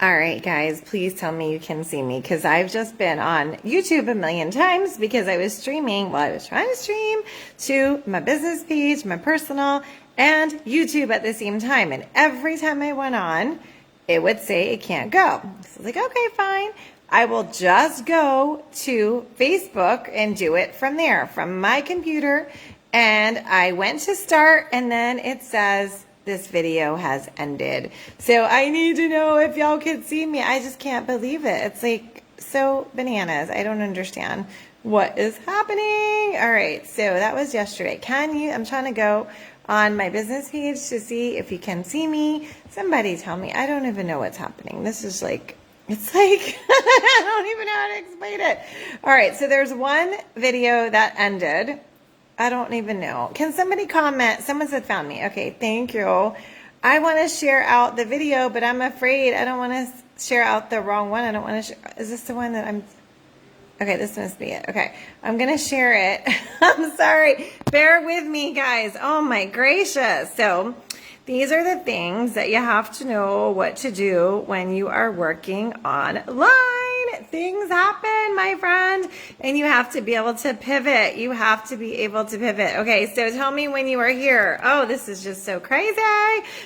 All right, guys, please tell me you can see me because I've just been on YouTube a million times because I was streaming, well, I was trying to stream to my business page, my personal, and YouTube at the same time. And every time I went on, it would say it can't go. So I was like, okay, fine. I will just go to Facebook and do it from there, from my computer. And I went to start, and then it says, this video has ended. So I need to know if y'all can see me. I just can't believe it. It's like so bananas. I don't understand what is happening. All right, so that was yesterday. I'm trying to go on my business page to see if you can see me. Somebody tell me. I don't even know what's happening. This is like, it's like, I don't even know how to explain it. All right, so there's one video that ended. I don't even know. Can somebody comment? Someone said found me. Okay, thank you. I want to share out the video, but I'm afraid I don't want to share out the wrong one. I don't want to share. Is this the one that I'm... Okay, this must be it. Okay, I'm going to share it. I'm sorry. Bear with me, guys. Oh, my gracious. So these are the things that you have to know what to do when you are working online. Things happen, my friend, and you have to be able to pivot. You have to be able to pivot. Okay, so tell me when you are here. Oh, this is just so crazy.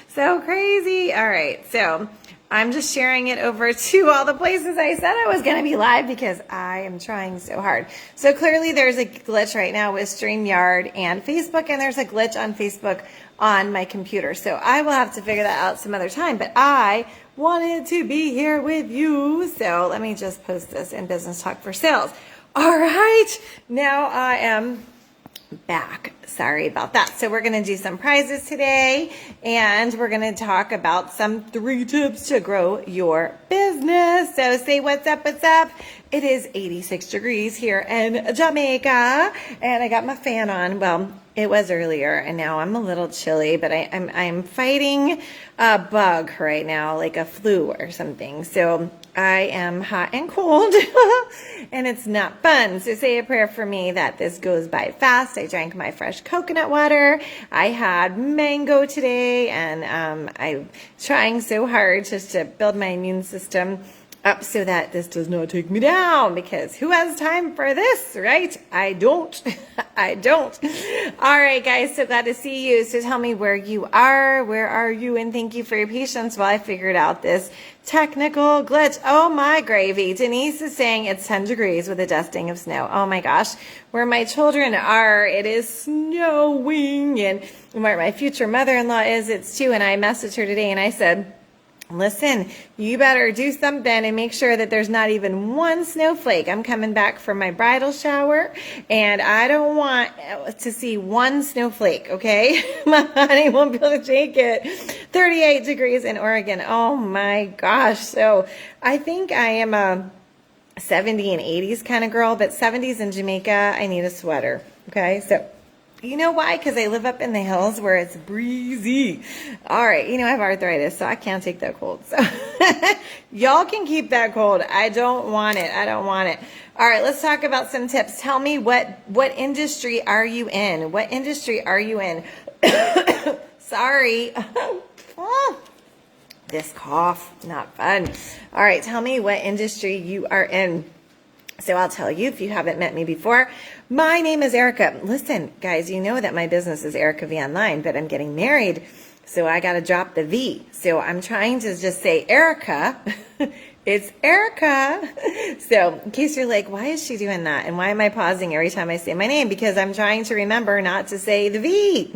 So crazy. All right, so I'm just sharing it over to all the places I said I was going to be live because I am trying so hard. So clearly there's a glitch right now with StreamYard and Facebook, and there's a glitch on Facebook on my computer. So I will have to figure that out some other time, but I wanted to be here with you. So let me just post this in Business Talk for Sales. All right, now I am back. Sorry about that. So we're going to do some prizes today, and we're going to talk about some 3 tips to grow your business. So say what's up, what's up. It is 86 degrees here in Jamaica, and I got my fan on. Well, it was earlier, and now I'm a little chilly, but I'm fighting a bug right now, like a flu or something. So I am hot and cold, and it's not fun. So say a prayer for me that this goes by fast. I drank my fresh coconut water. I had mango today, and I'm trying so hard just to build my immune system up so that this does not take me down, because who has time for this, right? I don't. I don't. All right, guys, so glad to see you. So tell me where you are. Where are you? And thank you for your patience while I figured out this technical glitch. Oh, my gravy. Denise is saying it's 10 degrees with a dusting of snow. Oh, my gosh. Where my children are, it is snowing. And where my future mother-in-law is, it's too. And I messaged her today and I said, listen, you better do something and make sure that there's not even one snowflake. I'm coming back from my bridal shower, and I don't want to see one snowflake, okay? My honey won't be able to take it. 38 degrees in Oregon. Oh, my gosh. So I think I am a 70 and 80s kind of girl, but 70s in Jamaica, I need a sweater, okay? So you know why? Because I live up in the hills where it's breezy. All right. You know, I have arthritis, so I can't take that cold. So y'all can keep that cold. I don't want it. I don't want it. All right. Let's talk about some tips. Tell me what industry are you in? What industry are you in? Sorry. This cough, not fun. All right. Tell me what industry you are in. So I'll tell you if you haven't met me before. My name is Erica. Listen, guys, you know that my business is Erica V Online, but I'm getting married, so I got to drop the V. So I'm trying to just say Erica. It's Erica. So in case you're like, why is she doing that? And why am I pausing every time I say my name? Because I'm trying to remember not to say the V.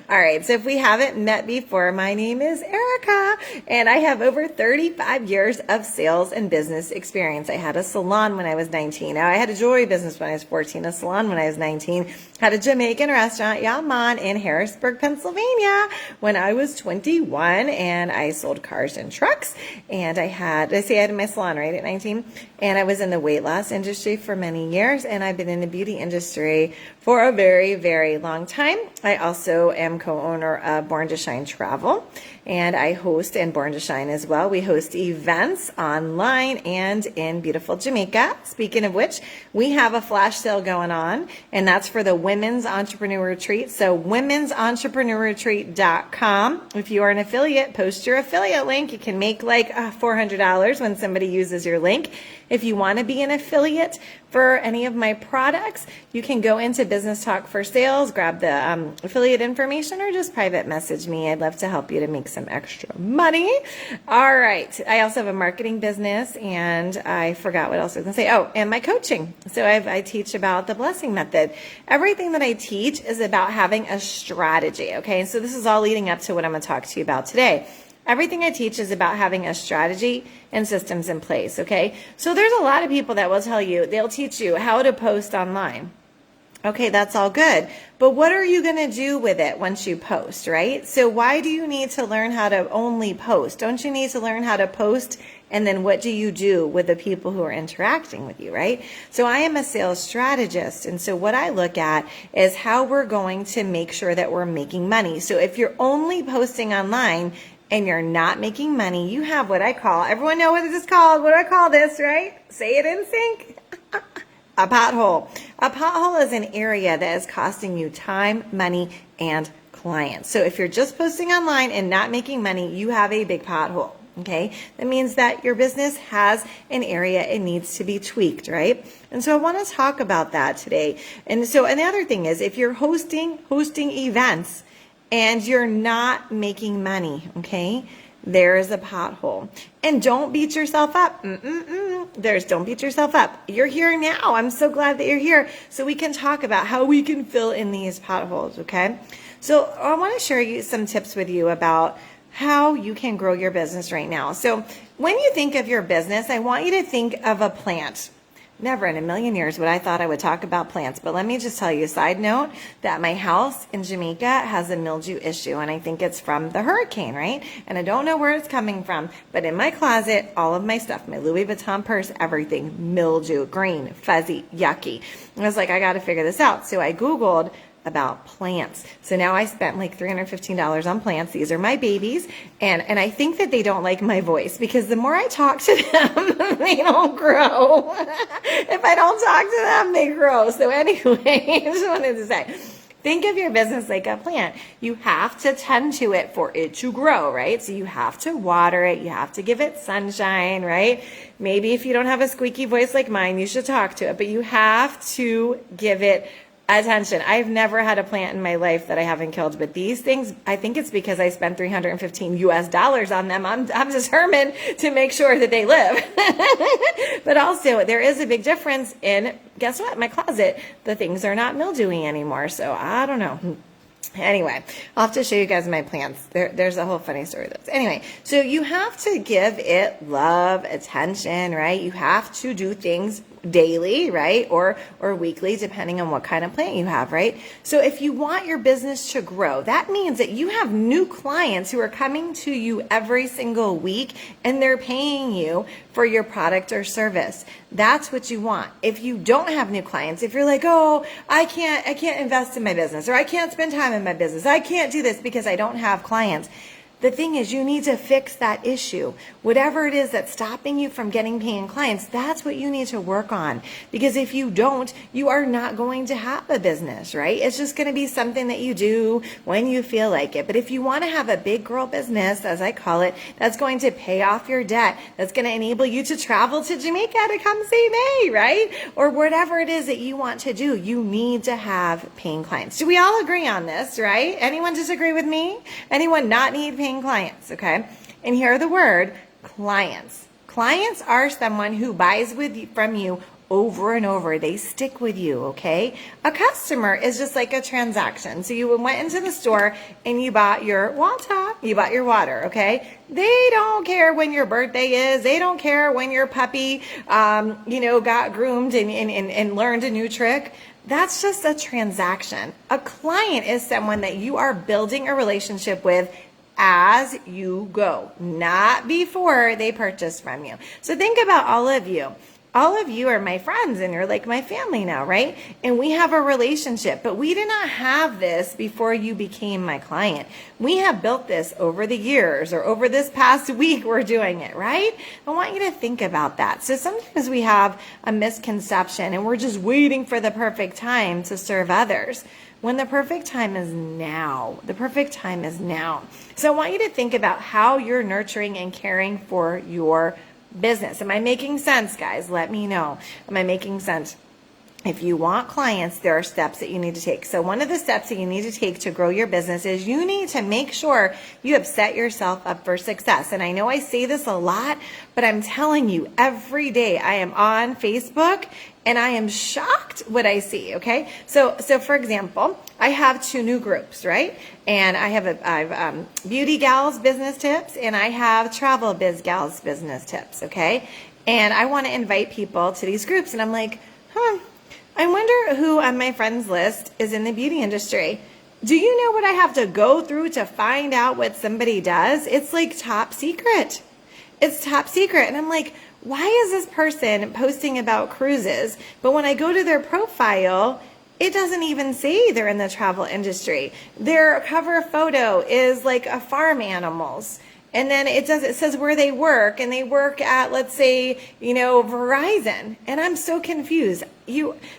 All right. So if we haven't met before, my name is Erica, and I have over 35 years of sales and business experience. I had a salon when I was 19. Now I had a jewelry business when I was 14, a salon when I was 19, had a Jamaican restaurant, Yaman, in Harrisburg, Pennsylvania when I was 21, and I sold cars and trucks, and I had my salon right at 19, and I was in the weight loss industry for many years, and I've been in the beauty industry for a very, very long time. I also am co-owner of Born to Shine Travel, and I host, and Born to Shine as well. We host events online and in beautiful Jamaica. Speaking of which, we have a flash sale going on, and that's for the Women's Entrepreneur Retreat. So women'sentrepreneur.retreat.com. If you are an affiliate, post your affiliate link. You can make like $400 when somebody uses your link. If you want to be an affiliate for any of my products, you can go into Business Talk for Sales, grab the affiliate information, or just private message me. I'd love to help you to make some extra money. All right. I also have a marketing business, and I forgot what else I was going to say. Oh, and my coaching. So I teach about the blessing method. Everything that I teach is about having a strategy. Okay. So this is all leading up to what I'm going to talk to you about today. Everything I teach is about having a strategy and systems in place, okay? So there's a lot of people that will tell you, they'll teach you how to post online. Okay, that's all good. But what are you going to do with it once you post, right? So why do you need to learn how to only post? Don't you need to learn how to post? And then what do you do with the people who are interacting with you, right? So I am a sales strategist. And so what I look at is how we're going to make sure that we're making money. So if you're only posting online and you're not making money, you have what I call, everyone know what this is called? What do I call this, right? Say it in sync. A pothole. A pothole is an area that is costing you time, money, and clients. So if you're just posting online and not making money, you have a big pothole. Okay, that means that your business has an area it needs to be tweaked, right? And so I want to talk about that today. And the other thing is, if you're hosting events and you're not making money, okay, there is a pothole. And don't beat yourself up. Don't beat yourself up. You're here now. I'm so glad that you're here. So we can talk about how we can fill in these potholes, okay? So I want to share you some tips with you about how you can grow your business right now. So when you think of your business, I want you to think of a plant. Never in a million years would I thought I would talk about plants, but let me just tell you a side note that my house in Jamaica has a mildew issue, and I think it's from the hurricane, right? And I don't know where it's coming from, but in my closet, all of my stuff, my Louis Vuitton purse, everything, mildew, green, fuzzy, yucky. And I was like, I got to figure this out. So I Googled about plants. So now I spent like $315 on plants. These are my babies. And I think that they don't like my voice because the more I talk to them, they don't grow. If I don't talk to them, they grow. So anyway, I just wanted to say, think of your business like a plant. You have to tend to it for it to grow, right? So you have to water it. You have to give it sunshine, right? Maybe if you don't have a squeaky voice like mine, you should talk to it, but you have to give it attention. I've never had a plant in my life that I haven't killed, but these things, I think it's because I spent $315 on them. I'm determined to make sure that they live. But also, there is a big difference in, guess what? My closet, the things are not mildewy anymore. So I don't know. Anyway, I'll have to show you guys my plants. There's a whole funny story with this. Anyway, so you have to give it love, attention, right? You have to do things daily, right? Or weekly, depending on what kind of plant you have, right? So if you want your business to grow, that means that you have new clients who are coming to you every single week and they're paying you for your product or service. That's what you want. If you don't have new clients, if you're like, oh, I can't invest in my business, or I can't spend time in my business, I can't do this because I don't have clients. The thing is, you need to fix that issue. Whatever it is that's stopping you from getting paying clients, that's what you need to work on. Because if you don't, you are not going to have a business, right? It's just going to be something that you do when you feel like it. But if you want to have a big girl business, as I call it, that's going to pay off your debt, that's going to enable you to travel to Jamaica to come see me, right? Or whatever it is that you want to do, you need to have paying clients. Do we all agree on this, right? Anyone disagree with me? Anyone not need paying clients, okay? And here are the word clients. Clients are someone who buys from you over and over. They stick with you, okay? A customer is just like a transaction. So you went into the store and you bought your water, okay? They don't care when your birthday is. They don't care when your puppy, got groomed and learned a new trick. That's just a transaction. A client is someone that you are building a relationship with as you go, not before they purchase from you. So think about all of you. all of you are my friends and you're like my family now, right? And we have a relationship, but we did not have this before you became my client. We have built this over the years, or over this past week we're doing it, right? I want you to think about that. So sometimes we have a misconception and we're just waiting for the perfect time to serve others, when the perfect time is now. The perfect time is now. So I want you to think about how you're nurturing and caring for your business. Am I making sense, guys? Let me know. Am I making sense? If you want clients, there are steps that you need to take. So one of the steps that you need to take to grow your business is you need to make sure you have set yourself up for success. And I know I say this a lot, but I'm telling you, every day I am on Facebook and I am shocked what I see, okay? So for example, I have 2 new groups, right? And I have Beauty Gals Business Tips, and I have Travel Biz Gals Business Tips, okay? And I want to invite people to these groups, and I'm like, I wonder who on my friends list is in the beauty industry. Do you know what I have to go through to find out what somebody does? It's like top secret. It's top secret. And I'm like, why is this person posting about cruises? But when I go to their profile, it doesn't even say they're in the travel industry. Their cover photo is like a farm animals. And then it says where they work, and they work at, let's say, Verizon. And I'm so confused.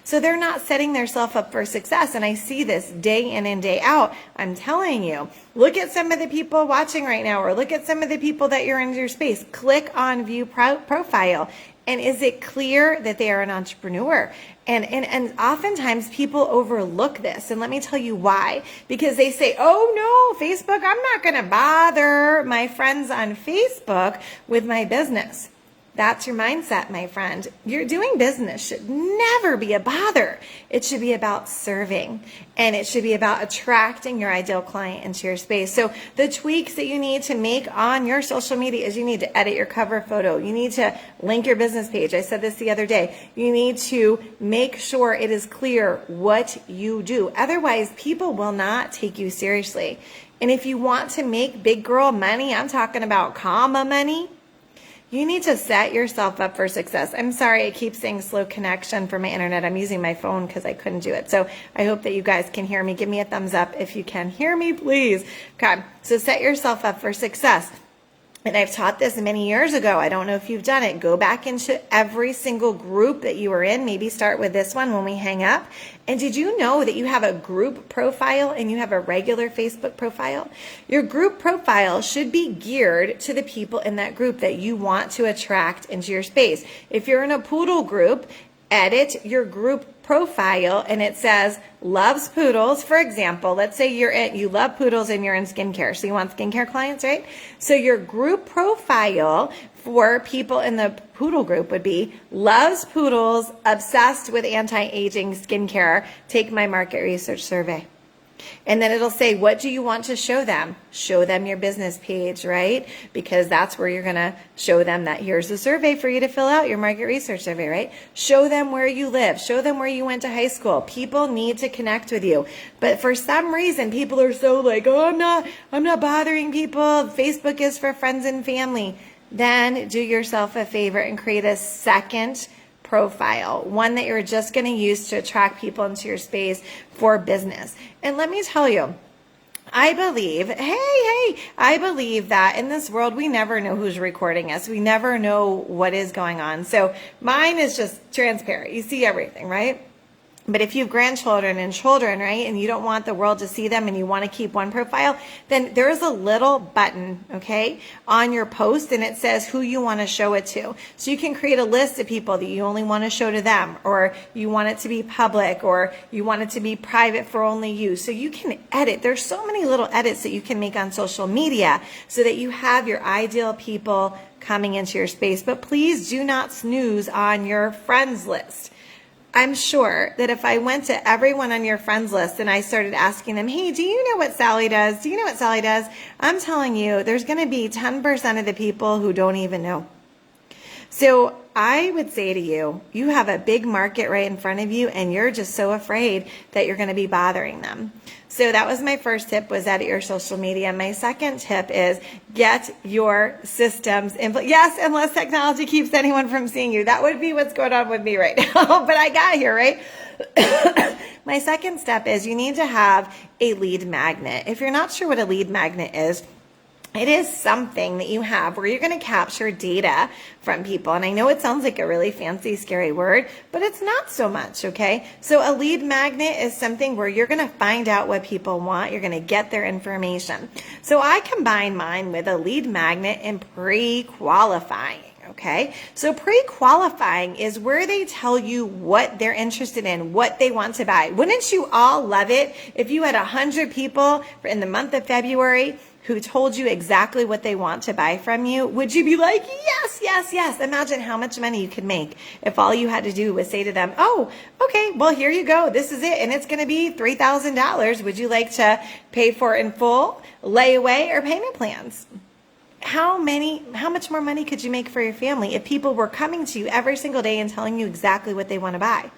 So they're not setting themselves up for success. And I see this day in and day out. I'm telling you, look at some of the people watching right now, or look at some of the people that you're in your space. Click on view profile. And is it clear that they are an entrepreneur? And oftentimes people overlook this. And let me tell you why. Because they say, oh no, Facebook, I'm not going to bother my friends on Facebook with my business. That's your mindset, my friend. You're doing business should never be a bother. It should be about serving, and it should be about attracting your ideal client into your space. So the tweaks that you need to make on your social media is you need to edit your cover photo. You need to link your business page. I said this the other day. You need to make sure it is clear what you do. Otherwise, people will not take you seriously. And if you want to make big girl money, I'm talking about comma money, you need to set yourself up for success. I'm sorry, I keep saying slow connection for my internet. I'm using my phone because I couldn't do it. So I hope that you guys can hear me. Give me a thumbs up if you can hear me, please. Okay, so set yourself up for success. And I've taught this many years ago. I don't know if you've done it. Go back into every single group that you were in. Maybe start with this one when we hang up. And did you know that you have a group profile and you have a regular Facebook profile? Your group profile should be geared to the people in that group that you want to attract into your space. If you're in a poodle group, edit your group profile and it says loves poodles. For example, let's say you love poodles and you're in skincare. So you want skincare clients, right? So your group profile for people in the poodle group would be loves poodles, obsessed with anti-aging skincare. Take my market research survey. And then it'll say, what do you want to show them? Show them your business page, right? Because that's where you're going to show them that here's the survey for you to fill out, your market research survey, right? Show them where you live. Show them where you went to high school. People need to connect with you. But for some reason, people are so like, oh, I'm not bothering people. Facebook is for friends and family. Then do yourself a favor and create a second profile, one that you're just going to use to attract people into your space for business. And let me tell you, I believe that in this world, we never know who's recording us. We never know what is going on. So mine is just transparent. You see everything, right? But if you have grandchildren and children, right, and you don't want the world to see them and you want to keep one profile, then there's a little button, okay, on your post and it says who you want to show it to. So you can create a list of people that you only want to show to them, or you want it to be public, or you want it to be private for only you. So you can edit. There's so many little edits that you can make on social media so that you have your ideal people coming into your space. But please do not snooze on your friends list. I'm sure that if I went to everyone on your friends list and I started asking them, hey, do you know what Sally does? Do you know what Sally does? I'm telling you, there's going to be 10% of the people who don't even know. So I would say to you, you have a big market right in front of you and you're just so afraid that you're going to be bothering them. So that was my first tip, was edit your social media. My second tip is get your systems in place. Yes, unless technology keeps anyone from seeing you. That would be what's going on with me right now, but I got here, right? My second step is you need to have a lead magnet. If you're not sure what a lead magnet is, it is something that you have where you're going to capture data from people. And I know it sounds like a really fancy, scary word, but it's not so much, okay? So a lead magnet is something where you're going to find out what people want. You're going to get their information. So I combine mine with a lead magnet and pre-qualifying. Okay, so pre-qualifying is where they tell you what they're interested in, what they want to buy. Wouldn't you all love it if you had 100 people in the month of February who told you exactly what they want to buy from you? Would you be like, yes, yes, yes? Imagine how much money you could make if all you had to do was say to them, oh, okay, well, here you go. This is it, and it's going to be $3,000. Would you like to pay for it in full, layaway, or payment plans? How much more money could you make for your family if people were coming to you every single day and telling you exactly what they want to buy?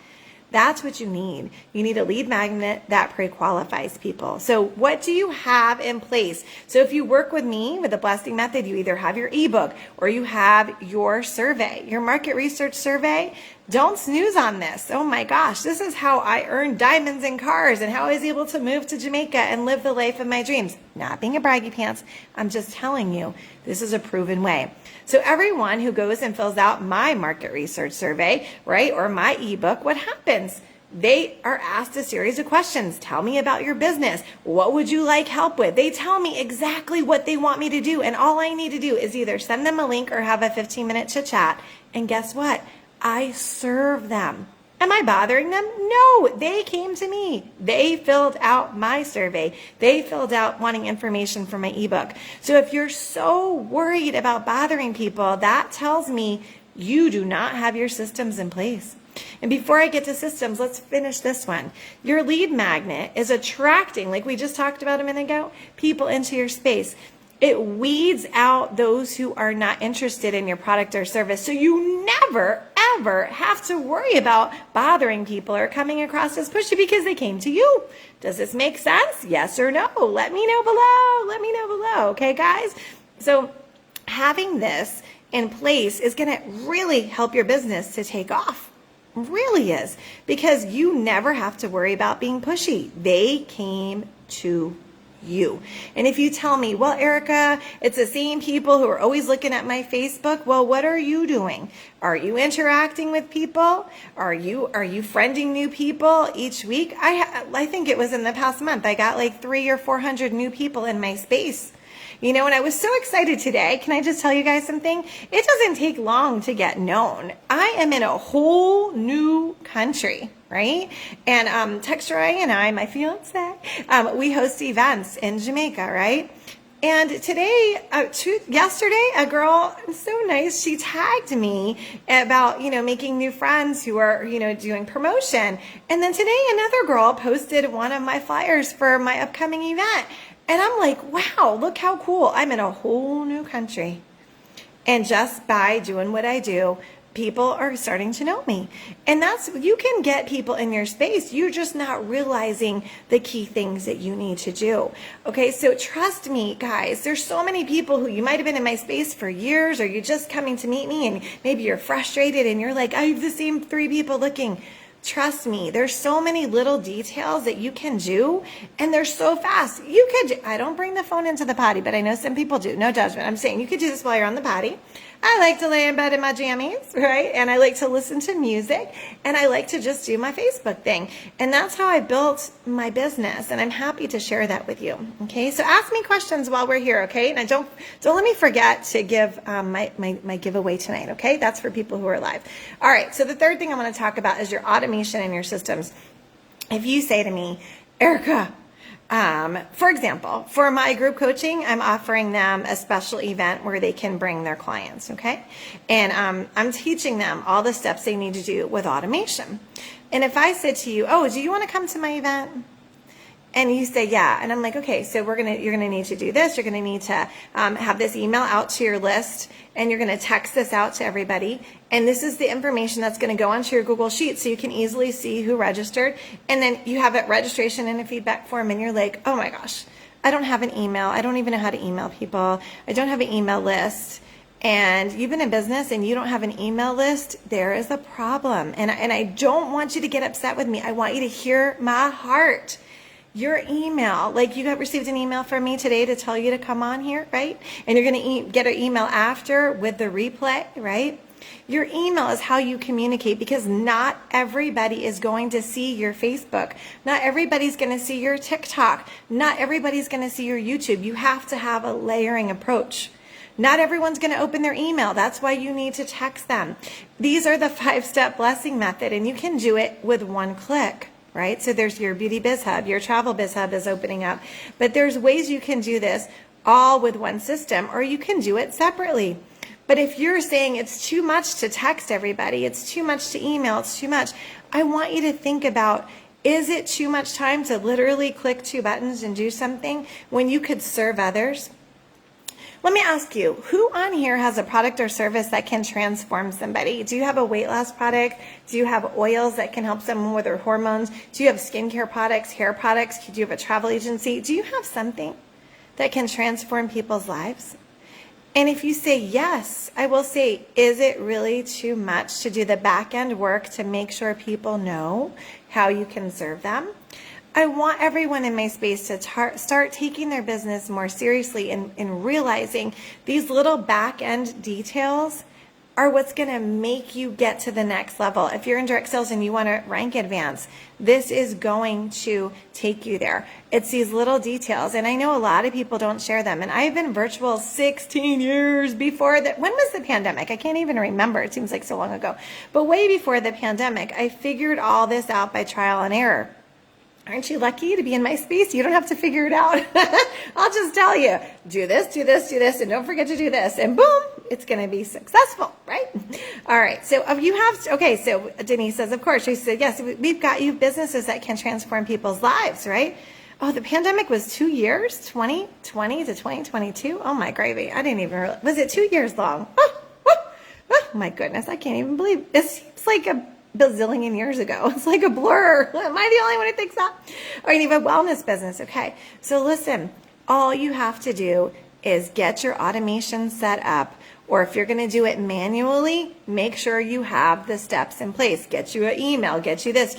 That's what you need. You need a lead magnet that pre-qualifies people. So what do you have in place? So if you work with me with the Blasting Method, you either have your ebook or you have your survey, your market research survey. Don't snooze on this. Oh my gosh, this is how I earned diamonds and cars and how I was able to move to Jamaica and live the life of my dreams. Not being a braggy pants, I'm just telling you, this is a proven way. So everyone who goes and fills out my market research survey, right, or my ebook, what happens? They are asked a series of questions. Tell me about your business. What would you like help with? They tell me exactly what they want me to do. And all I need to do is either send them a link or have a 15-minute chit chat. And guess what? I serve them. Am I bothering them? No, they came to me. They filled out my survey. They filled out wanting information for my ebook. So if you're so worried about bothering people, that tells me you do not have your systems in place. And before I get to systems, let's finish this one. Your lead magnet is attracting, like we just talked about a minute ago, people into your space. It weeds out those who are not interested in your product or service. So you never, ever have to worry about bothering people or coming across as pushy because they came to you. Does this make sense? Yes or no? Let me know below. Let me know below. Okay, guys? So having this in place is going to really help your business to take off. Really is. Because you never have to worry about being pushy. They came to you. And if you tell me, well, Erica, it's the same people who are always looking at my Facebook. Well, what are you doing? Are you interacting with people? Are you friending new people each week? I think it was in the past month, I got like 300 or 400 new people in my space. You know, and I was so excited today. Can I just tell you guys something? It doesn't take long to get known. I am in a whole new country, right? And Texturay and I, my fiance, we host events in Jamaica, right? And today, yesterday, a girl, so nice, she tagged me about, making new friends who are, doing promotion. And then today, another girl posted one of my flyers for my upcoming event. And I'm like, wow, look how cool. I'm in a whole new country. And just by doing what I do, people are starting to know me. And you can get people in your space. You're just not realizing the key things that you need to do. Okay, so trust me, guys, there's so many people who you might have been in my space for years, or you're just coming to meet me and maybe you're frustrated and you're like, I have the same 3 people looking. Trust me, there's so many little details that you can do, and they're so fast. I don't bring the phone into the potty, but I know some people do. No judgment. I'm saying you could do this while you're on the potty. I like to lay in bed in my jammies, right? And I like to listen to music, and I like to just do my Facebook thing. And that's how I built my business, and I'm happy to share that with you. Okay, so ask me questions while we're here, okay? And don't let me forget to give my giveaway tonight, okay? That's for people who are live. All right, so the third thing I want to talk about is your automation and your systems. If you say to me, Erica, for example, for my group coaching, I'm offering them a special event where they can bring their clients, okay? And I'm teaching them all the steps they need to do with automation. And if I said to you, oh, do you want to come to my event? And you say, yeah. And I'm like, okay, so you're going to need to do this. You're going to need to have this email out to your list, and you're going to text this out to everybody. And this is the information that's going to go onto your Google Sheet so you can easily see who registered. And then you have a registration and a feedback form, and you're like, oh my gosh, I don't have an email. I don't even know how to email people. I don't have an email list. And you've been in business and you don't have an email list, there is a problem. And I don't want you to get upset with me. I want you to hear my heart. Your email, like you have received an email from me today to tell you to come on here, right? And you're going to get an email after with the replay, right? Your email is how you communicate, because not everybody is going to see your Facebook. Not everybody's going to see your TikTok. Not everybody's going to see your YouTube. You have to have a layering approach. Not everyone's going to open their email. That's why you need to text them. These are the 5-step blessing method, and you can do it with one click, right? So there's your Beauty Biz Hub, your Travel Biz Hub is opening up, but there's ways you can do this all with one system, or you can do it separately. But if you're saying it's too much to text everybody, it's too much to email, it's too much, I want you to think about, is it too much time to literally click 2 buttons and do something when you could serve others? Let me ask you, who on here has a product or service that can transform somebody? Do you have a weight loss product? Do you have oils that can help someone with their hormones? Do you have skincare products, hair products? Do you have a travel agency? Do you have something that can transform people's lives? And if you say yes, I will say, is it really too much to do the back end work to make sure people know how you can serve them? I want everyone in my space to start taking their business more seriously and realizing these little back end details are what's going to make you get to the next level. If you're in direct sales and you want to rank advance, this is going to take you there. It's these little details, and I know a lot of people don't share them. And I've been virtual 16 years before that. When was the pandemic? I can't even remember. It seems like so long ago. But way before the pandemic, I figured all this out by trial and error. Aren't you lucky to be in my space? You don't have to figure it out. I'll just tell you, do this, do this, do this, and don't forget to do this. And boom, it's going to be successful, right? All right. So you have, okay, so Denise says, of course. She said, yes, we've got you businesses that can transform people's lives, right? Oh, the pandemic was 2 years, 2020 to 2022. Oh, my gravy. I didn't even realize. Was it 2 years long? Oh, my goodness. I can't even believe it. It seems like a bazillion years ago. It's like a blur. Am I the only one who thinks that? Or you have a wellness business. Okay. So listen, all you have to do is get your automation set up, or if you're going to do it manually, make sure you have the steps in place. Get you an email, get you this,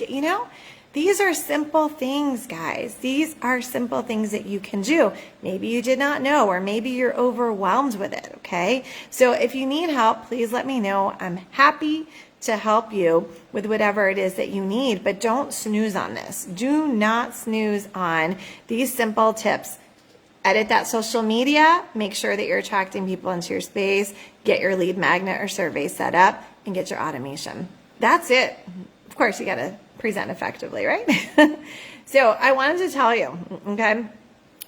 these are simple things, guys. These are simple things that you can do. Maybe you did not know, or maybe you're overwhelmed with it. Okay. So if you need help, please let me know. I'm happy to help you with whatever it is that you need, but don't snooze on this. Do not snooze on these simple tips. Edit that social media, make sure that you're attracting people into your space, get your lead magnet or survey set up, and get your automation. That's it. Of course, you got to present effectively, right? So I wanted to tell you, okay?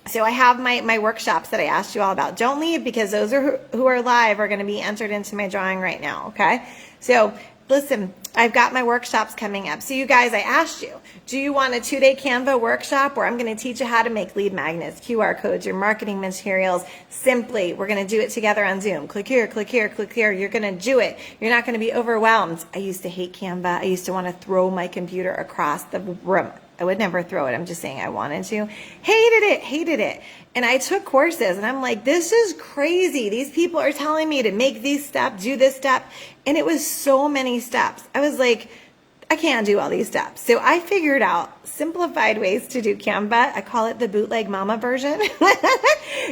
So I have my workshops that I asked you all about. Don't leave, because those who are live are going to be entered into my drawing right now, okay? So listen, I've got my workshops coming up. So you guys, I asked you, do you want a 2-day Canva workshop where I'm going to teach you how to make lead magnets, QR codes, your marketing materials? Simply, we're going to do it together on Zoom. Click here, click here, click here. You're going to do it. You're not going to be overwhelmed. I used to hate Canva. I used to want to throw my computer across the room. I would never throw it. I'm just saying I wanted to. Hated it. And I took courses and I'm like, this is crazy. These people are telling me to make these steps, do this step. And it was so many steps. I was like, I can't do all these steps. So I figured out simplified ways to do Canva. I call it the bootleg mama version.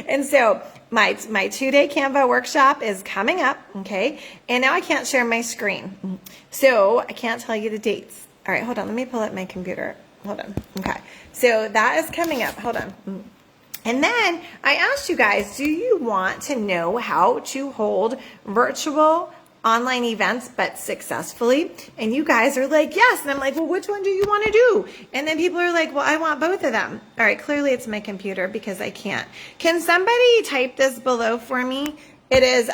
And so my 2-day Canva workshop is coming up. Okay. And now I can't share my screen. So I can't tell you the dates. All right, hold on. Let me pull up my computer. Hold on. Okay. So that is coming up. Hold on. And then I asked you guys, do you want to know how to hold virtual online events but successfully? And you guys are like, yes. And I'm like, well, which one do you want to do? And then people are like, well, I want both of them. All right. Clearly it's my computer because I can't. Can somebody type this below for me? It is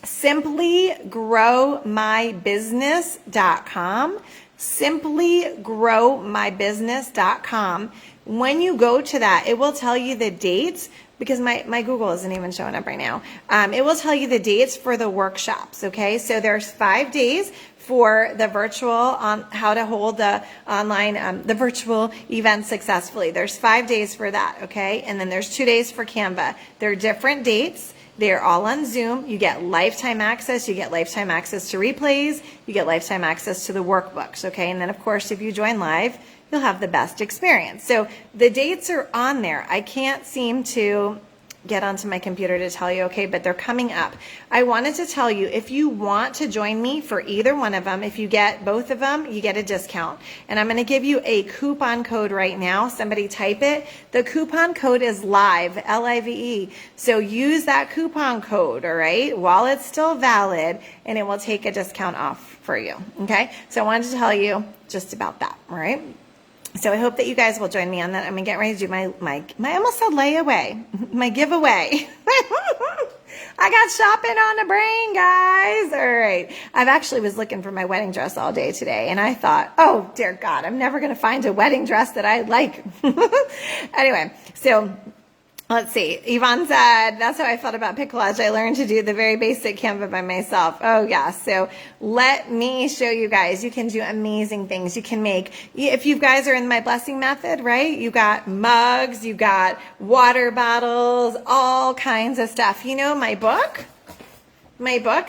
simplygrowmybusiness.com. simplygrowmybusiness.com. when you go to that, it will tell you the dates, because my Google isn't even showing up right now. It will tell you the dates for the workshops, okay? So there's 5 days for the virtual, on how to hold the online, the virtual event successfully. There's 5 days for that, okay? And then there's 2 days for Canva. They're different dates. They're all on Zoom. You get lifetime access. You get lifetime access to replays. You get lifetime access to the workbooks, okay? And then, of course, if you join live, you'll have the best experience. So the dates are on there. I can't seem to get onto my computer to tell you, okay, but they're coming up. I wanted to tell you, if you want to join me for either one of them, if you get both of them, you get a discount. And I'm going to give you a coupon code right now. Somebody type it. The coupon code is LIVE, L-I-V-E. So use that coupon code, all right, while it's still valid, and it will take a discount off for you, okay? So I wanted to tell you just about that, all right? So I hope that you guys will join me on that. I'm going to get ready to do my I almost said layaway, my giveaway. I got shopping on the brain, guys. All right. I've actually was looking for my wedding dress all day today, and I thought, oh, dear God, I'm never going to find a wedding dress that I like. Anyway, so let's see. Yvonne said, that's how I felt about Piccolage. I learned to do the very basic Canva by myself. Oh, yeah. So let me show you guys. You can do amazing things. You can make, if you guys are in my blessing method, right? You got mugs, you got water bottles, all kinds of stuff. You know, my book,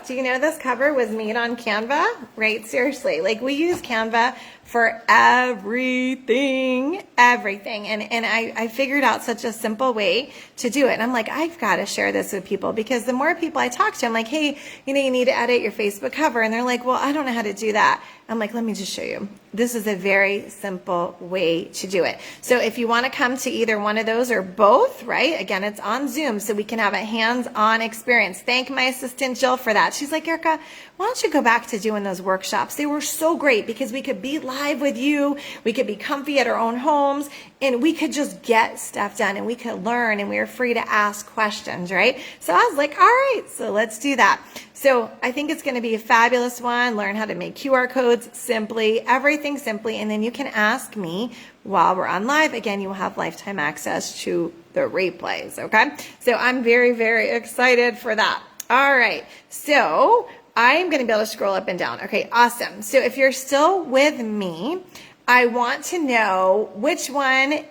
do you know this cover was made on Canva? Right? Seriously. Like, we use Canva for everything. And I figured out such a simple way to do it. And I'm like, I've got to share this with people, because the more people I talk to, I'm like, hey, you know, you need to edit your Facebook cover. And they're like, well, I don't know how to do that. I'm like, let me just show you. This is a very simple way to do it. So if you want to come to either one of those or both, right? Again, it's on Zoom, so we can have a hands-on experience. Thank my assistant, Jill, for that. She's like, Erica, why don't you go back to doing those workshops? They were so great, because we could be live with you. We could be comfy at our own homes, and we could just get stuff done, and we could learn, and we were free to ask questions, right? So I was like, all right, so let's do that. So I think it's going to be a fabulous one. Learn how to make QR codes simply, everything simply, and then you can ask me while we're on live. Again, you will have lifetime access to the replays, okay? So I'm very, very excited for that. All right, so I'm going to be able to scroll up and down. Okay, awesome. So if you're still with me, I want to know which one,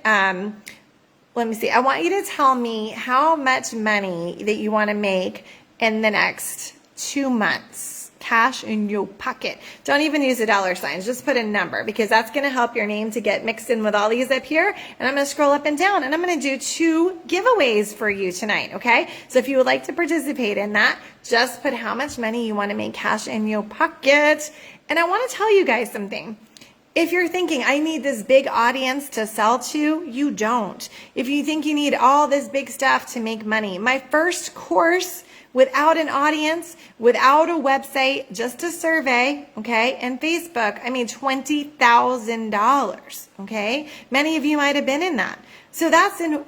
let me see. I want you to tell me how much money that you want to make in the next 2 months, cash in your pocket. Don't even use the dollar signs. Just put a number, because that's going to help your name to get mixed in with all these up here. And I'm going to scroll up and down, and I'm going to do 2 giveaways for you tonight, okay? So if you would like to participate in that, just put how much money you want to make cash in your pocket. And I want to tell you guys something. If you're thinking, I need this big audience to sell to, you don't. If you think you need all this big stuff to make money, my first course, without an audience, without a website, just a survey, okay, and Facebook, I made $20,000, okay? Many of you might have been in that. So that's in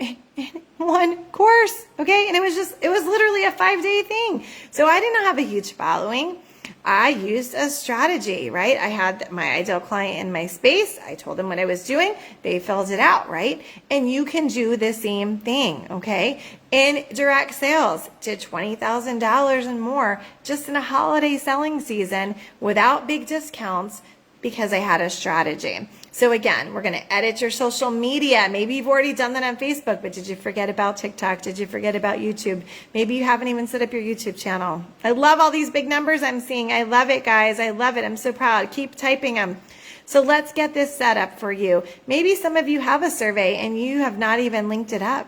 one course, okay? And it was literally a 5-day thing. So I didn't have a huge following. I used a strategy, right? I had my ideal client in my space. I told them what I was doing. They filled it out, right? And you can do the same thing, okay? In direct sales, did $20,000 and more just in a holiday selling season without big discounts, because I had a strategy. So again, we're going to edit your social media. Maybe you've already done that on Facebook, but did you forget about TikTok? Did you forget about YouTube? Maybe you haven't even set up your YouTube channel. I love all these big numbers I'm seeing. I love it, guys. I love it. I'm so proud. Keep typing them. So let's get this set up for you. Maybe some of you have a survey and you have not even linked it up.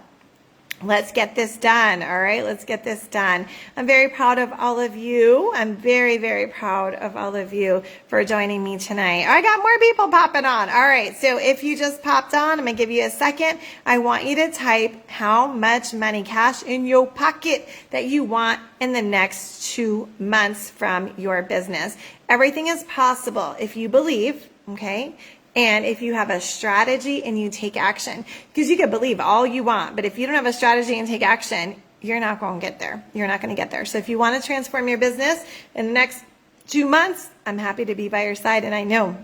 Let's get this done, all right? Let's get this done. I'm very proud of all of you. I'm very, very proud of all of you for joining me tonight. I got more people popping on. All right, so if you just popped on, I'm going to give you a second. I want you to type how much money, cash in your pocket, that you want in the next 2 months from your business. Everything is possible if you believe, okay? And if you have a strategy and you take action, because you can believe all you want, but if you don't have a strategy and take action, you're not going to get there. You're not going to get there. So if you want to transform your business in the next 2 months, I'm happy to be by your side. And I know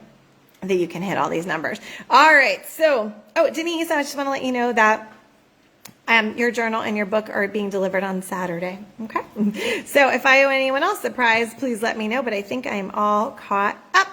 that you can hit all these numbers. All right. So, Denise, I just want to let you know that your journal and your book are being delivered on Saturday. Okay. So if I owe anyone else a prize, please let me know. But I think I am all caught up.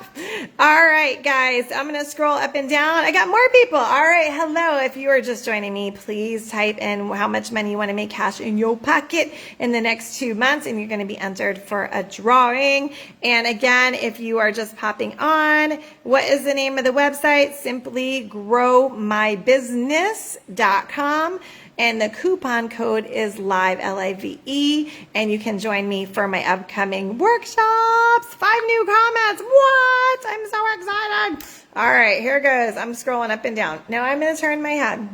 All right, guys, I'm going to scroll up and down. I got more people. All right. Hello. If you are just joining me, please type in how much money you want to make cash in your pocket in the next 2 months, and you're going to be entered for a drawing. And again, if you are just popping on, what is the name of the website? Simply growmybusiness.com. And the coupon code is LIVE, L-I-V-E, and you can join me for my upcoming workshops. 5 new comments. What? I'm so excited. All right, here goes. I'm scrolling up and down. Now I'm going to turn my head.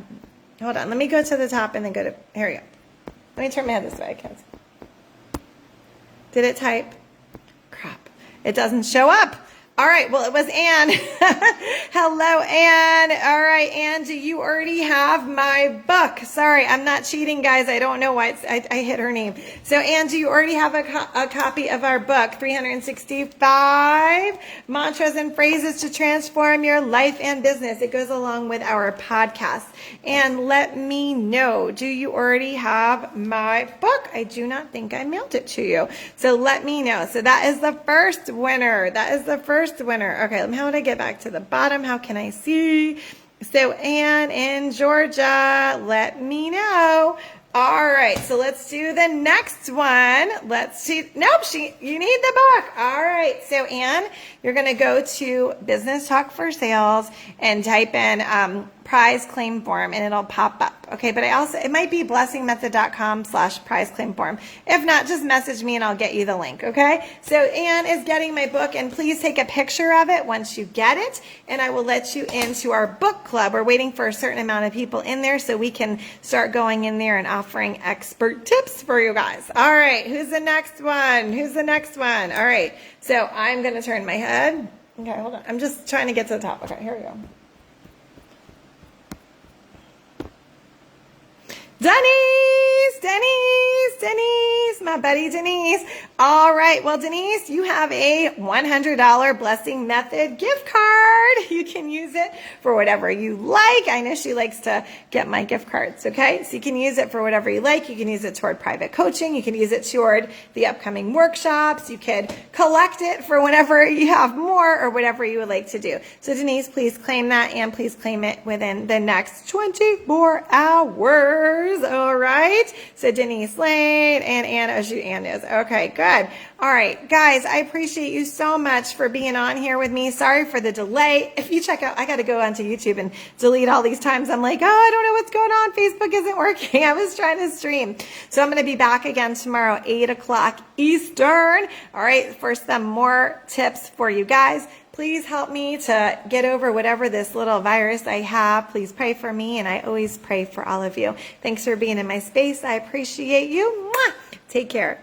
Hold on. Let me go to the top and then go to, here we go. Let me turn my head this way. I can't see. Did it type? Crap. It doesn't show up. All right, well, it was Anne. Hello, Anne. All right, Anne, do you already have my book? Sorry, I'm not cheating, guys. I don't know why I hit her name. So, Anne, do you already have a copy of our book, 365 Mantras and Phrases to Transform Your Life and Business? It goes along with our podcast. And let me know, do you already have my book? I do not think I mailed it to you. So, let me know. So, that is the first winner. That is the first winner. Okay, how do I get back to the bottom? How can I see? So Anne in Georgia, let me know. All right, so let's do the next one. Let's see. Nope, you need the book. All right, so Anne, you're going to go to Business Talk for Sales and type in prize claim form, and it'll pop up. Okay, but it might be blessingmethod.com/prize claim form. If not, just message me and I'll get you the link. Okay, so Anne is getting my book, and please take a picture of it once you get it, and I will let you into our book club. We're waiting for a certain amount of people in there so we can start going in there and offering expert tips for you guys. All right, who's the next one? Who's the next one? All right, so I'm going to turn my head. Okay, hold on. I'm just trying to get to the top. Okay, here we go. Denise, my buddy Denise. All right, well, Denise, you have a $100 Blessing Method gift card. You can use it for whatever you like. I know she likes to get my gift cards, okay? So you can use it for whatever you like. You can use it toward private coaching. You can use it toward the upcoming workshops. You could collect it for whenever you have more or whatever you would like to do. So Denise, please claim that, and please claim it within the next 24 hours. All right. So Denise Lane and Anne, as you Anne is. Okay, good. All right, guys, I appreciate you so much for being on here with me. Sorry for the delay. If you check out, I got to go onto YouTube and delete all these times. I'm like, I don't know what's going on. Facebook isn't working. I was trying to stream. So I'm going to be back again tomorrow, 8 o'clock Eastern. All right, for some more tips for you guys. Please help me to get over whatever this little virus I have. Please pray for me, and I always pray for all of you. Thanks for being in my space. I appreciate you. Mwah! Take care.